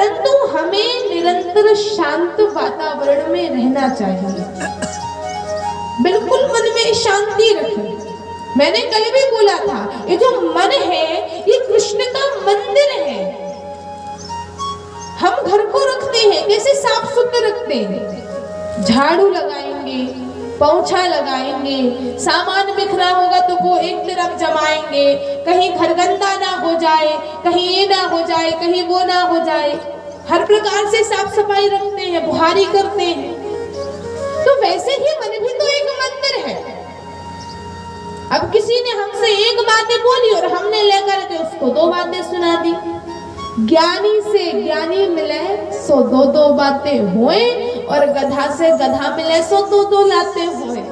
परंतु हमें निरंतर शांत वातावरण में रहना चाहिए। बिल्कुल मन में शांति रखें। मैंने कल भी बोला था, ये जो मन है ये कृष्ण का मंदिर है। हम घर को रखते हैं, कैसे साफ सुथरा रखते हैं, झाड़ू लगाएंगे, पोंछा लगाएंगे, सामान बिखरा होगा तो वो एक तरफ जमाएंगे, कहीं घर गंदा ना हो जाए, कहीं ये ना हो जाए, कहीं वो ना हो जाए, हर प्रकार से साफ सफाई रखते हैं, बुहारी करते हैं। तो वैसे ही मन भी तो एक मंदिर है। अब किसी ने हमसे एक बातें बोली और हमने लेकर के उसको दो बातें सुना दी। ज्ञानी से ज्ञानी मिले सो दो दो बातें होए, और गधा से गधा मिले सो दो दो लाते हुए।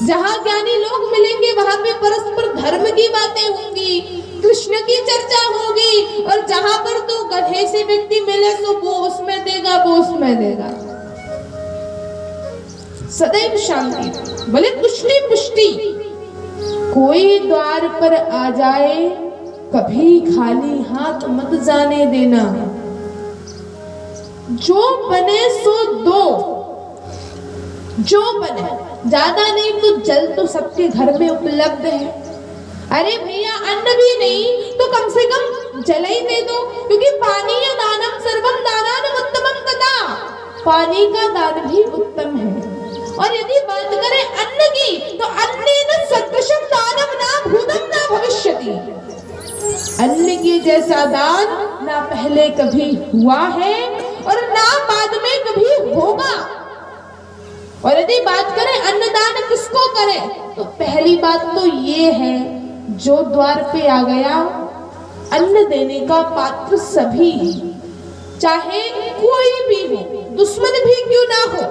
जहां ज्ञानी लोग मिलेंगे वहां पे परस्पर धर्म की बातें होंगी, कृष्ण की चर्चा होगी, और जहां पर तो गधे से व्यक्ति मिले तो वो उसमें देगा, वो उसमें देगा। सदैव शांति, बोले तुष्टि पुष्टि। कोई द्वार पर आ जाए कभी खाली हाथ मत जाने देना। जो बने सो दो, जो बने, ज्यादा नहीं तो जल तो सबके घर में उपलब्ध है। अरे भैया अन्न भी नहीं तो कम से कम जल ही दे दो, क्योंकि पानी या दानम सर्वम दानान उत्तमम तथा, पानी का दान भी उत्तम है। और यदि बात करें अन्न की तो अन्नेन सदृशं दानम न भूतं न भविष्यति। अन्न के जैसा दान ना पहले कभी हुआ है और ना बाद में कभी होगा। और यदि बात करें अन्नदान किसको करें, तो पहली बात तो ये है, जो द्वार पे आ गया अन्न देने का पात्र सभी, चाहे कोई भी हो, दुश्मन भी क्यों ना हो,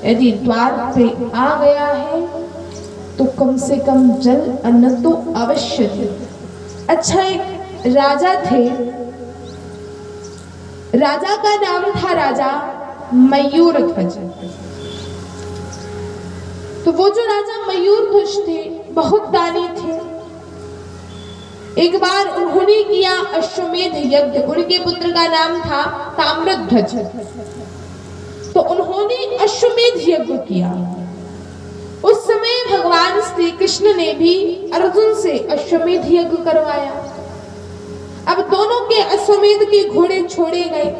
यदि द्वार पे आ गया है तो कम से कम जल अन्न तो अवश्य दे। अच्छा, एक राजा थे, राजा का नाम था राजा मयूरध्वज। तो वो जो राजा मयूरध्वज थे बहुत दानी थे। एक बार उन्होंने किया अश्वमेध यज्ञ, उनके पुत्र का नाम था ताम्रध्वज। तो उन्होंने अश्वमेध यज्ञ किया। उस समय भगवान श्री कृष्ण ने भी अर्जुन से अश्वमेध यज्ञ करवाया। अब दोनों के अश्वमेध के घोड़े छोड़े गए।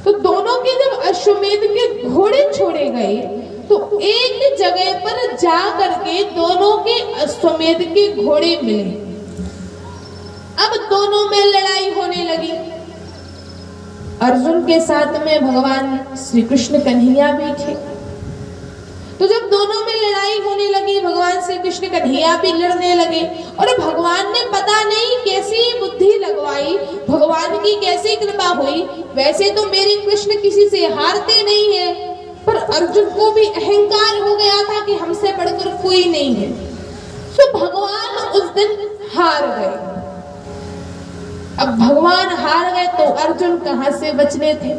तो दोनों के जब अश्वमेध के घोड़े छोड़े गए तो एक जगह पर जा करके दोनों के अश्वमेध के घोड़े मिले। अब दोनों में लड़ाई होने लगी। अर्जुन के साथ में भगवान श्री कृष्ण कन्हैया भी थे। तो जब दोनों में लड़ाई होने लगी, भगवान श्री कृष्ण कन्हैया भी लड़ने लगे। और भगवान ने पता नहीं कैसी बुद्धि लगवाई, भगवान की कैसी कृपा हुई। वैसे तो मेरे कृष्ण किसी से हारते नहीं है, पर अर्जुन को भी अहंकार हो गया था कि हमसे बढ़कर कोई नहीं है। तो भगवान उस दिन हार गए। अब भगवान हार गए तो अर्जुन कहां से बचने थे।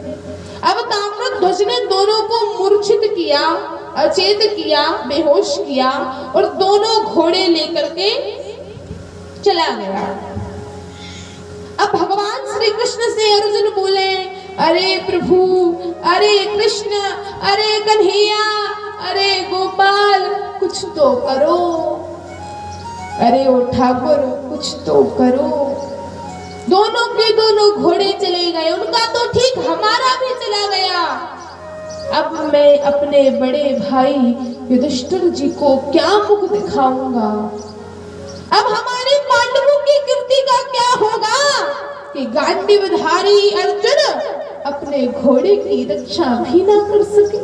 अब ताम्रध्वज ने दोनों को मूर्छित किया, अचेत किया, बेहोश किया और दोनों घोड़े लेकर के चला गया। अब भगवान श्री कृष्ण से अर्जुन बोले, अरे प्रभु, अरे कृष्ण, अरे कन्हैया, अरे गोपाल, कुछ तो करो। अरे ओ ठाकुर, कुछ तो करो। दोनों के दोनों घोड़े चले गए, उनका तो ठीक, हमारा भी चला गया। अब मैं अपने बड़े भाई युधिष्ठिर जी को क्या मुख दिखाऊंगा। अब हमारे पांडवों की कीर्ति का क्या होगा कि गांडीवधारी अर्जुन अपने घोड़े की रक्षा भी ना कर सके।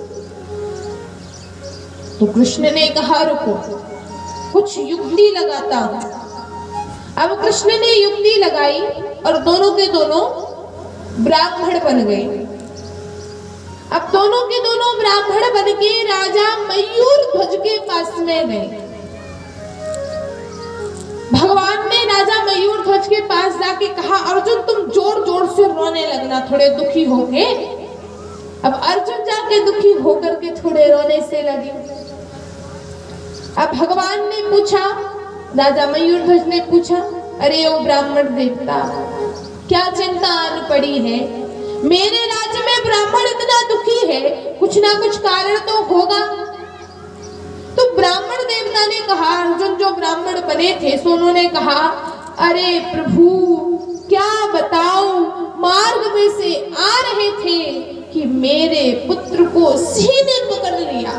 तो कृष्ण ने कहा, रुको, कुछ युक्ति लगाता हूं। अब कृष्ण ने युक्ति लगाई और दोनों के दोनों ब्राह्मण बन गए। अब दोनों के दोनों ब्राह्मण बन के राजा मयूरध्वज के पास में गए। भगवान ने राजा मयूरध्वज के पास जाके कहा, अर्जुन तुम जोर जोर से रोने लगना, थोड़े दुखी होके। अब अर्जुन जाके दुखी होकर के थोड़े रोने से लगे। अब भगवान ने पूछा, राजा मयूरध्वज ने पूछा, अरे ओ ब्राह्मण देवता, क्या चिंता आन पड़ी है? मेरे राज्य में ब्राह्मण इतना दुखी है, कुछ ना कुछ कारण तो होगा। तो ब्राह्मण देवता ने कहा, अर्जुन जो ब्राह्मण बने थे सो उन्होंने कहा, अरे प्रभु क्या बताऊं, मार्ग में से आ रहे थे कि मेरे पुत्र को सिंह ने पकड़ लिया।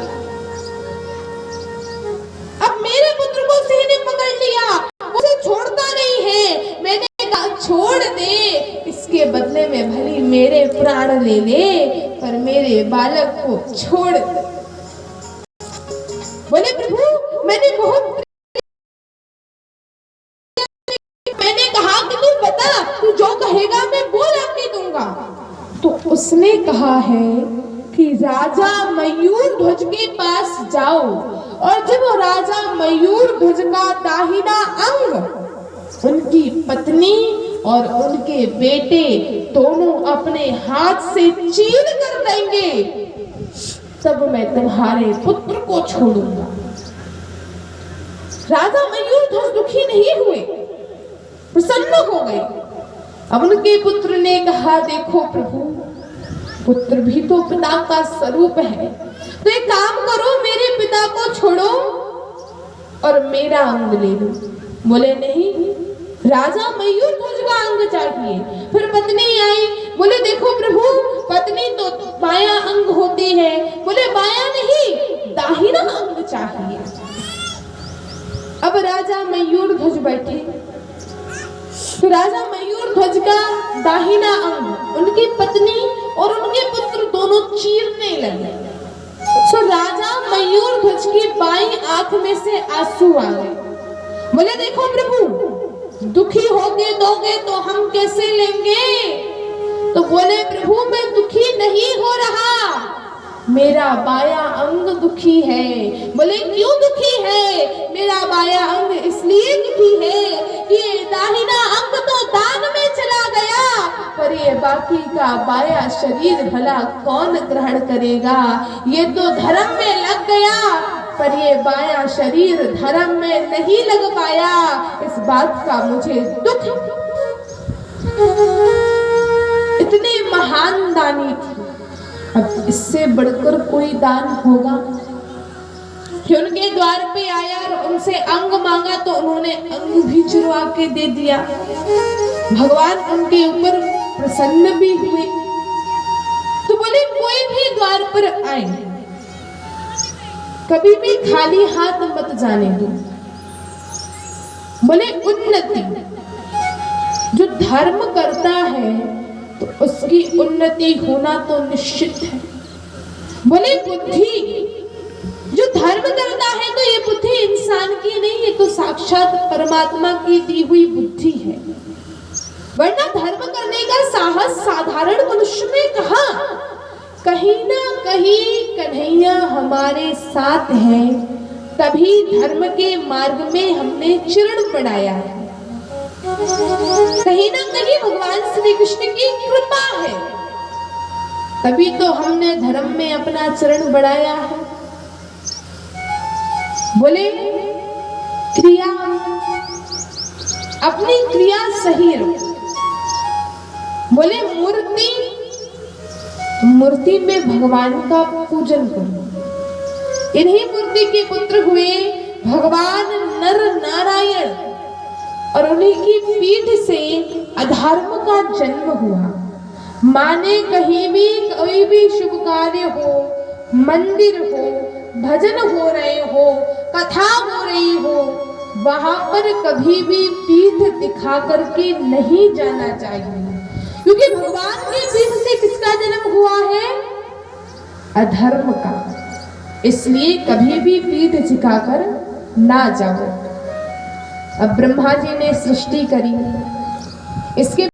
अब मेरे पुत्र को सिंह ने पकड़ लिया, उसे छोड़ता नहीं है। मैंने कहा छोड़ दे, इसके बदले में भली मेरे प्राण ले ले, पर मेरे बालक को छोड़ दे। बोले प्रभु मैंने बहुत, मैंने कहा कि तू बता, तू जो कहेगा मैं वो लाके दूंगा। तो उसने कहा है कि राजा मयूर ध्वज के पास जाओ, और जब राजा मयूर ध्वज का दाहिना अंग उनकी पत्नी और उनके बेटे दोनों अपने हाथ से चीर कर देंगे, तब मैं तुम्हारे पुत्र को छोड़ूंगा। राजा मयूर ध्वज दुखी नहीं हुए, प्रसन्न हो गए। अब उनके पुत्र ने कहा, देखो प्रभु, पुत्र भी तो पिता का स्वरूप है, तो एक काम करो, मेरे पिता को छोड़ो और मेरा अंग ले लो। बोले नहीं, राजा मयूर ध्वज का अंग चाहिए। फिर पत्नी आई, बोले देखो प्रभु, पत्नी तो बायां अंग होती है। बोले बायां नहीं, दाहिना अंग चाहिए। अब राजा मयूर ध्वज बैठे, तो राजा मयूर ध्वज का दाहिना अंग उनकी पत्नी और उनके पुत्र दोनों चीरने लगे। तो राजा मयूर ध्वज की बाईं आंख में से आंसू आ गए। बोले देखो प्रभु, दुखी होके दोगे तो हम कैसे लेंगे? तो बोले प्रभु मैं दुखी नहीं हो रहा, मेरा बायां अंग दुखी है। बोले क्यों दुखी है? मेरा बायां अंग इसलिए दुखी है कि ये दाहिना अंग तो दान में चला गया, पर ये बाकी का बायां शरीर भला कौन ग्रहण करेगा? ये तो धर्म में लग गया, पर ये बायां शरीर धर्म में नहीं लग पाया, इस बात का मुझे दुख। इतने महान दानी थे, अब इससे बढ़कर कोई दान होगा? कि उनके द्वार पे आया और उनसे अंग मांगा तो उन्होंने अंग भी चुरवा के दे दिया। भगवान उनके ऊपर प्रसन्न भी हुए। तो बोले कोई भी द्वार पर आए, कभी भी खाली हाथ मत जाने दो। बोले उन्नति, जो धर्म करता है तो उसकी उन्नति होना तो निश्चित है। बोले बुद्धि, जो धर्म करता है तो ये बुद्धि इंसान की नहीं, ये तो साक्षात परमात्मा की दी हुई बुद्धि है। वरना धर्म करने का साहस साधारण मनुष्य में कहां? कहीं ना कहीं कन्हैया हमारे साथ है, तभी धर्म के मार्ग में हमने चरण बढ़ाया है। कहीं ना कहीं भगवान श्री कृष्ण की कृपा है, तभी तो हमने धर्म में अपना चरण बढ़ाया है। बोले क्रिया, अपनी क्रिया सही रखो। बोले मूर्ति, मूर्ति में भगवान का पूजन करो। इन्हीं मूर्ति के पुत्र हुए भगवान नर नारायण, और उन्हीं की पीठ से अधर्म का जन्म हुआ। माने कहीं भी कोई भी शुभ कार्य हो, मंदिर हो, भजन हो रहे हो, कथा हो रही हो, वहां पर कभी भी पीठ दिखा करके नहीं जाना चाहिए, क्योंकि भगवान की पीठ से किसका जन्म हुआ है? अधर्म का। इसलिए कभी भी पीठ झुकाकर ना जाओ। अब ब्रह्मा जी ने सृष्टि करी, इसके